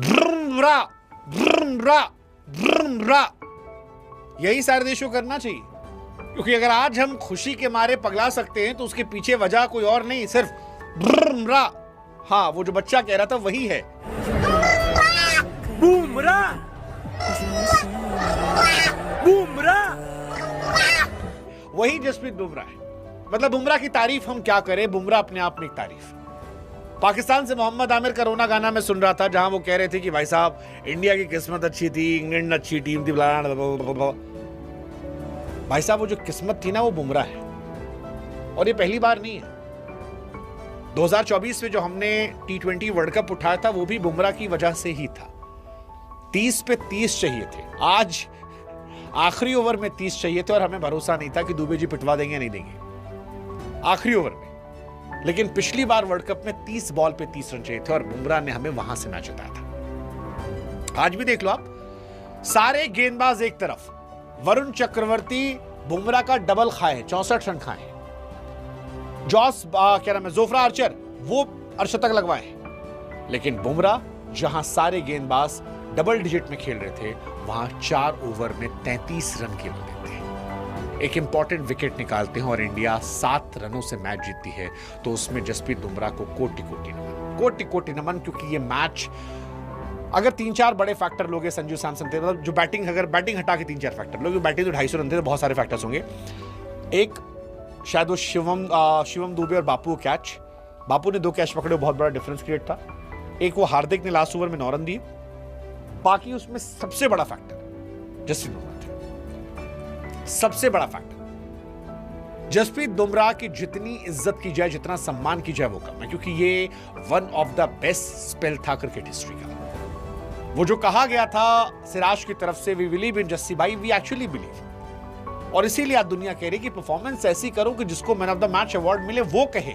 ब्रा ब्रा ब्रा। यही सारे देशों को करना चाहिए, क्योंकि अगर आज हम खुशी के मारे पगला सकते हैं तो उसके पीछे वजह कोई और नहीं, सिर्फ ब्रा। हाँ, वो जो बच्चा कह रहा था वही है बूमरा बूमरा। वही जसप्रीत बुमराह है। मतलब बुमराह की तारीफ हम क्या करें, बुमराह अपने आप में एक तारीफ। पाकिस्तान से मोहम्मद आमिर का रोना गाना मैं सुन रहा था, जहां वो कह रहे थे कि भाई साहब इंडिया की किस्मत अच्छी थी, इंग्लैंड अच्छी टीम थी, भाई साहब वो जो किस्मत थी ना वो बुमराह है। और ये पहली बार नहीं है। 2024 में जो हमने T20 वर्ल्ड कप उठाया था वो भी बुमराह की वजह से ही था। 30 पे 30 चाहिए थे, आज आखिरी ओवर में 30 चाहिए थे और हमें भरोसा नहीं था कि दुबे जी पिटवा देंगे या नहीं देंगे आखिरी ओवर में। लेकिन पिछली बार वर्ल्ड कप में 30 बॉल पे 30 रन चाहिए थे और बुमराह ने हमें वहां से मैच जिताया था। आज भी देख लो आप, सारे गेंदबाज एक तरफ, वरुण चक्रवर्ती बुमराह का डबल खाए हैं, 64 रन खाए हैं। क्या नाम है, जोफ्रा आर्चर, वो अर्धशतक लगवाए हैं। लेकिन बुमराह जहां सारे गेंदबाज डबल डिजिट में खेल रहे थे, वहां 4 ओवर में 33 रन केवल देते हैं, एक इंपॉर्टेंट विकेट निकालते हैं और इंडिया 7 रनों से मैच जीतती है। तो उसमें जसप्रीत बुमराह को कोटि कोटि नमन, कोटि कोटि नमन। क्योंकि ये मैच अगर 3-4 बड़े फैक्टर लोगे, संजू सैमसन थे, मतलब जो बैटिंग, अगर बैटिंग हटा के 3-4 फैक्टर लोगे, बैटिंग तो 250 रन थे, तो बहुत सारे फैक्टर्स होंगे। एक शायद वो शिवम दुबे और बापू कैच, बापू ने 2 कैच पकड़े, बहुत बड़ा डिफरेंस क्रिएट था। एक वो हार्दिक ने लास्ट ओवर में 9 रन दिए। बाकी उसमें सबसे बड़ा फैक्टर जसप्रीत बुमराह थे, सबसे बड़ा फैक्टर। जसप्रीत बुमराह की जितनी इज्जत की जाए, जितना सम्मान की जाए वो कम है, क्योंकि ये one of the best spell था क्रिकेट हिस्ट्री का। वो जो कहा गया था सिराज की तरफ से, वी बिलीव इन जस्सी भाई, वी एक्चुअली बिलीव। और इसीलिए आज दुनिया कह रही कि परफॉर्मेंस ऐसी करो कि जिसको man of the match award मिले वो कहे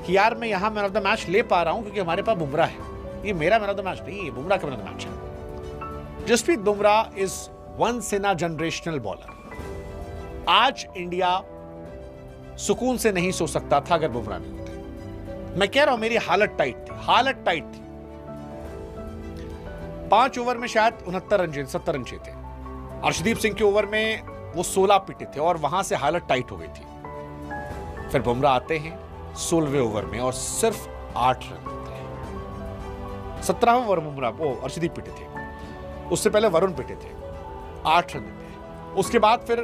कि यार मैं यहां मैन ऑफ द मैच ले पा रहा हूं क्योंकि हमारे पास बुमराह है। ये मेरा मैन ऑफ द मैच नहीं, ये बुमराह का मैन ऑफ द मैच है। Jasprit Bumrah is once in a generational bowler. आज इंडिया सुकून से नहीं सो सकता था अगर बुमराह नहीं होते। मैं कह रहा हूं मेरी हालत टाइट थी, हालत टाइट थी। 5 ओवर में शायद 69 रन, 70 रन चाहिए थे। अर्शदीप सिंह के ओवर में वो 16 पिटे थे और वहां से हालत टाइट हो गई थी। फिर बुमराह आते हैं 16वें ओवर में और सिर्फ 8 रन देते हैं। 17वें ओवर में बुमराह, वो अर्शदीप पिटे थे, उससे पहले वरुण पिटे थे, 8 रन देते हैं। उसके बाद फिर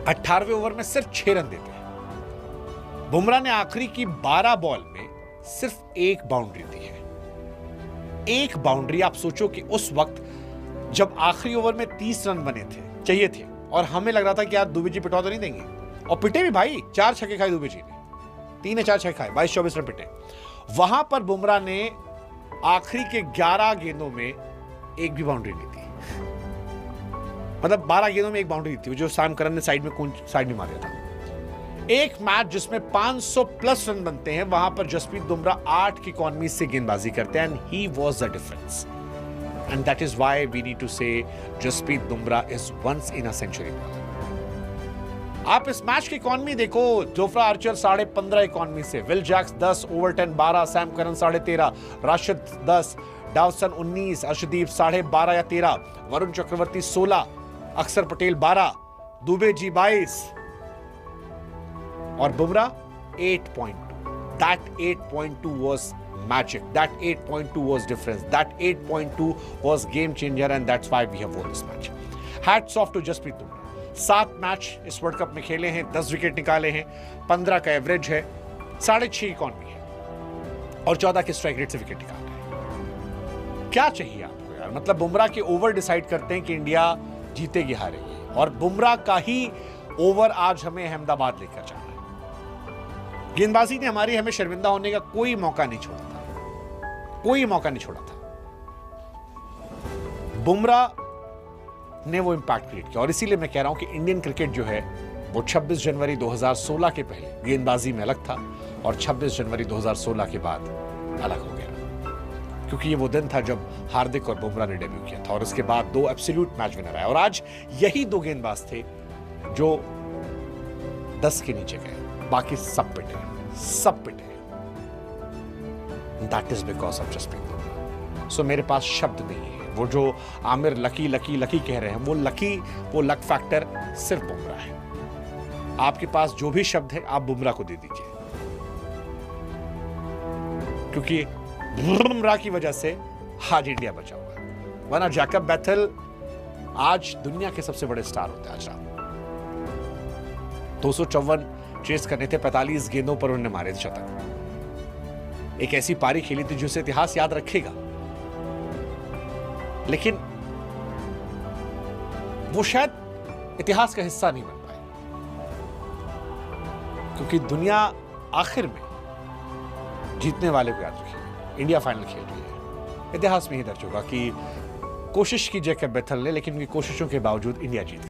18वें ओवर में सिर्फ 6 रन देते हैं। बुमराह ने आखिरी की 12 बॉल में सिर्फ 1 बाउंड्री दी है, 1 बाउंड्री। आप सोचो कि उस वक्त जब आखिरी ओवर में 30 रन बने थे, चाहिए थे, और हमें लग रहा था कि यार दुबे जी पिटवा तो नहीं देंगे, और पिटे भी भाई, 4 छक्के खाए दुबे जी ने, 3 या 4 छक्के खाए, 22-24 रन पिटे। वहां पर बुमराह ने आखिरी के 11 गेंदों में 1 भी बाउंड्री नहीं दी। मतलब 12 गेंदों में 1 बाउंड्री थी, जो सैम करन ने साइड में मारा था। एक मैच जिसमें 500 प्लस रन बनते हैं, वहां पर जसप्रीत बुमराह 8 की इकॉनमी से गेंदबाजी करते हैं, and he was the difference. And that is why we need to say Jasprit Bumrah is once in a century bowler. आप इस मैच की इकॉनमी देखो, जोफ्रा आर्चर 15.5 इकॉनमी से, Will Jacks 10, Overton 12, Sam Curran 13.5, Rashid 10, Dawson 19, Arshdeep 12.5 या 13, वरुण चक्रवर्ती 16, अक्षर पटेल 12, दुबे जी 22 और Bumrah 8.2. That 8.2 was magic. That 8.2 was difference. That 8.2 was game changer, and that's why we have won this match. Hats off to Jasprit Bumrah. 7 match इस world cup में खेले हैं, 10 wicket निकाले हैं, 15 का एवरेज है, 6.5 इकॉनमी है और 14 के स्ट्राइक रेट से विकेट निकाल रहे हैं। क्या चाहिए आपको यार? मतलब बुमराह के ओवर डिसाइड करते हैं कि इंडिया जीतेगी हारेगी, और बुमराह का ही ओवर आज हमें अहमदाबाद लेकर जाना है। गेंदबाजी ने हमें शर्मिंदा होने का कोई मौका नहीं छोड़ा था, कोई मौका नहीं छोड़ा था। बुमराह ने वो इंपैक्ट क्रिएट किया, और इसीलिए मैं कह रहा हूं कि इंडियन क्रिकेट जो है वो 26 जनवरी 2016 के पहले गेंदबाजी में अलग था और 26 जनवरी 2016 के बाद अलग हो गया, क्योंकि ये वो दिन था जब हार्दिक और बुमराह ने डेब्यू किया था और उसके बाद 2 एब्सोल्यूट मैच विनर आए, और आज यही 2 गेंदबाज थे जो 10 के नीचे गए, बाकी सब पिटे, सब पिटे। That is because of Jasprit Bumrah. So मेरे पास शब्द नहीं है। वो जो आमिर लकी लकी लकी कह रहे हैं, वो लक फैक्टर सिर्फ बुमराह है। आपके पास जो भी शब्द है आप बुमराह को दे दीजिए, क्योंकि बुमराह की वजह से आज इंडिया बचा हुआ है। वरना जैकब बैथल आज दुनिया के सबसे बड़े स्टार होते हैं। आज रात 254 चेस करने थे, 45 गेंदों पर उन्होंने मारे थे शतक। एक ऐसी पारी खेली थी जिसे इतिहास याद रखेगा, लेकिन वो शायद इतिहास का हिस्सा नहीं बन पाए, क्योंकि दुनिया आखिर में जीतने वाले को याद रखेगी। इंडिया फाइनल खेल रही है, इतिहास में ही दर्ज होगा कि कोशिश की जैकब बैथल ने, लेकिन उनकी कोशिशों के बावजूद इंडिया जीत गई।